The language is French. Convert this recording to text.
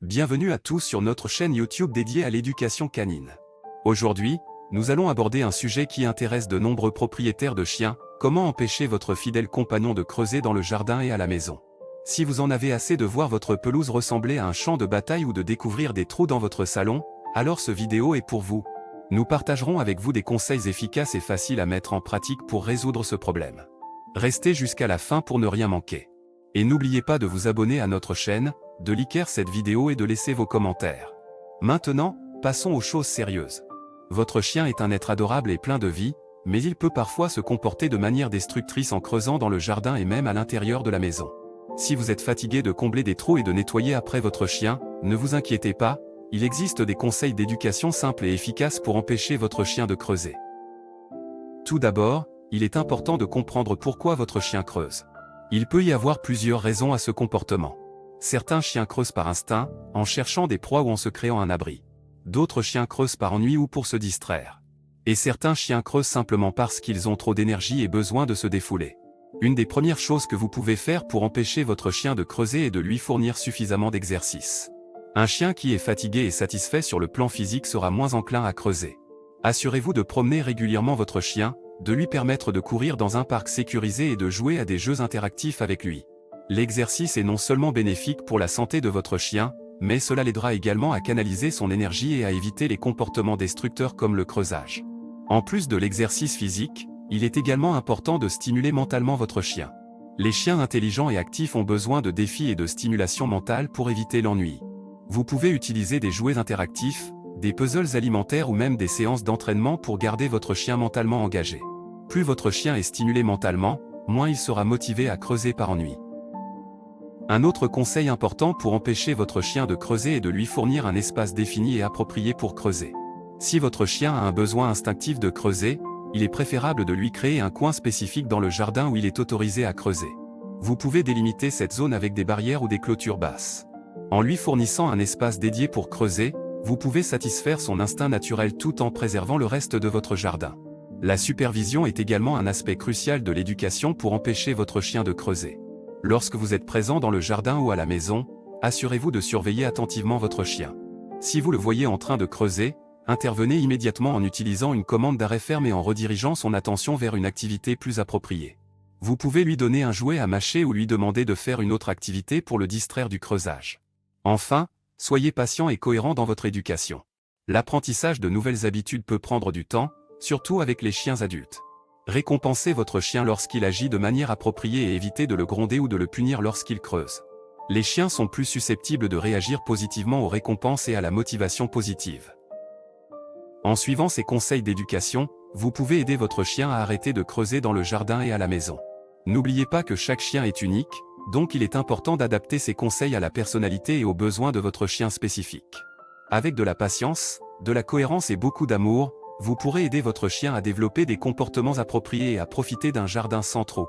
Bienvenue à tous sur notre chaîne YouTube dédiée à l'éducation canine. Aujourd'hui, nous allons aborder un sujet qui intéresse de nombreux propriétaires de chiens, comment empêcher votre fidèle compagnon de creuser dans le jardin et à la maison. Si vous en avez assez de voir votre pelouse ressembler à un champ de bataille ou de découvrir des trous dans votre salon, alors ce vidéo est pour vous. Nous partagerons avec vous des conseils efficaces et faciles à mettre en pratique pour résoudre ce problème. Restez jusqu'à la fin pour ne rien manquer. Et n'oubliez pas de vous abonner à notre chaîne, de liker cette vidéo et de laisser vos commentaires. Maintenant, passons aux choses sérieuses. Votre chien est un être adorable et plein de vie, mais il peut parfois se comporter de manière destructrice en creusant dans le jardin et même à l'intérieur de la maison. Si vous êtes fatigué de combler des trous et de nettoyer après votre chien, ne vous inquiétez pas, il existe des conseils d'éducation simples et efficaces pour empêcher votre chien de creuser. Tout d'abord, il est important de comprendre pourquoi votre chien creuse. Il peut y avoir plusieurs raisons à ce comportement. Certains chiens creusent par instinct, en cherchant des proies ou en se créant un abri. D'autres chiens creusent par ennui ou pour se distraire. Et certains chiens creusent simplement parce qu'ils ont trop d'énergie et besoin de se défouler. Une des premières choses que vous pouvez faire pour empêcher votre chien de creuser est de lui fournir suffisamment d'exercice. Un chien qui est fatigué et satisfait sur le plan physique sera moins enclin à creuser. Assurez-vous de promener régulièrement votre chien, de lui permettre de courir dans un parc sécurisé et de jouer à des jeux interactifs avec lui. L'exercice est non seulement bénéfique pour la santé de votre chien, mais cela l'aidera également à canaliser son énergie et à éviter les comportements destructeurs comme le creusage. En plus de l'exercice physique, il est également important de stimuler mentalement votre chien. Les chiens intelligents et actifs ont besoin de défis et de stimulation mentale pour éviter l'ennui. Vous pouvez utiliser des jouets interactifs, des puzzles alimentaires ou même des séances d'entraînement pour garder votre chien mentalement engagé. Plus votre chien est stimulé mentalement, moins il sera motivé à creuser par ennui. Un autre conseil important pour empêcher votre chien de creuser est de lui fournir un espace défini et approprié pour creuser. Si votre chien a un besoin instinctif de creuser, il est préférable de lui créer un coin spécifique dans le jardin où il est autorisé à creuser. Vous pouvez délimiter cette zone avec des barrières ou des clôtures basses. En lui fournissant un espace dédié pour creuser, vous pouvez satisfaire son instinct naturel tout en préservant le reste de votre jardin. La supervision est également un aspect crucial de l'éducation pour empêcher votre chien de creuser. Lorsque vous êtes présent dans le jardin ou à la maison, assurez-vous de surveiller attentivement votre chien. Si vous le voyez en train de creuser, intervenez immédiatement en utilisant une commande d'arrêt ferme et en redirigeant son attention vers une activité plus appropriée. Vous pouvez lui donner un jouet à mâcher ou lui demander de faire une autre activité pour le distraire du creusage. Enfin, soyez patient et cohérent dans votre éducation. L'apprentissage de nouvelles habitudes peut prendre du temps, surtout avec les chiens adultes. Récompensez votre chien lorsqu'il agit de manière appropriée et évitez de le gronder ou de le punir lorsqu'il creuse. Les chiens sont plus susceptibles de réagir positivement aux récompenses et à la motivation positive. En suivant ces conseils d'éducation, vous pouvez aider votre chien à arrêter de creuser dans le jardin et à la maison. N'oubliez pas que chaque chien est unique, donc il est important d'adapter ces conseils à la personnalité et aux besoins de votre chien spécifique. Avec de la patience, de la cohérence et beaucoup d'amour, vous pourrez aider votre chien à développer des comportements appropriés et à profiter d'un jardin sans trous.